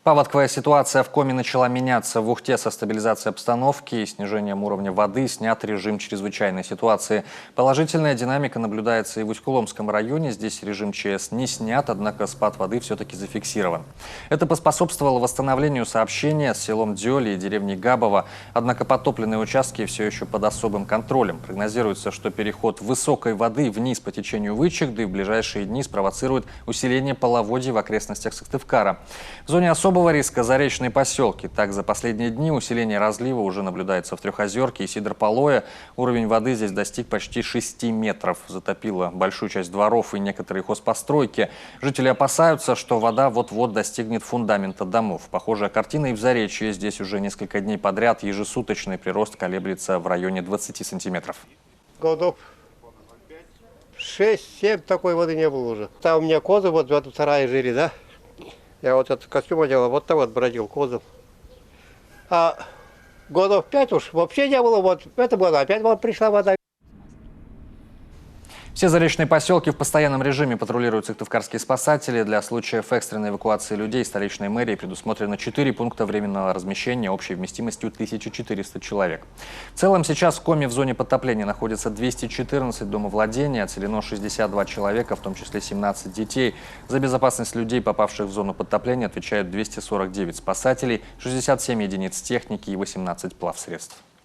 Паводковая ситуация в Коми начала меняться. В Ухте со стабилизацией обстановки и снижением уровня воды снят режим чрезвычайной ситуации. Положительная динамика наблюдается и в Усть-Куломском районе. Здесь режим ЧС не снят, однако спад воды все-таки зафиксирован. Это поспособствовало восстановлению сообщения с селом Дёли и деревней Габово. Однако подтопленные участки все еще под особым контролем. Прогнозируется, что переход высокой воды вниз по течению Вычегды в ближайшие дни спровоцирует усиление половодья в окрестностях Сыктывкара. В зоне особого риска заречные поселки. Так, за последние дни усиление разлива уже наблюдается в Трехозерке и Сидрополое. Уровень воды здесь достиг почти 6 метров. Затопило большую часть дворов и некоторые хозпостройки. Жители опасаются, что вода вот-вот достигнет фундамента домов. Похожая картина и в Заречье. Здесь уже несколько дней подряд ежесуточный прирост колеблется в районе 20 сантиметров. Годов 6-7 такой воды не было уже. Там у меня козы вот в этом сарае жили, да? Я вот этот костюм одел, вот там вот бродил козов. А годов 5 уж вообще не было, вот в этом году опять вот пришла вода. Все заречные поселки в постоянном режиме патрулируют сыктывкарские спасатели. Для случаев экстренной эвакуации людей столичной мэрии предусмотрено 4 пункта временного размещения общей вместимостью 1400 человек. В целом сейчас в Коми в зоне подтопления находится 214 домовладений, отселено 62 человека, в том числе 17 детей. За безопасность людей, попавших в зону подтопления, отвечают 249 спасателей, 67 единиц техники и 18 плавсредств.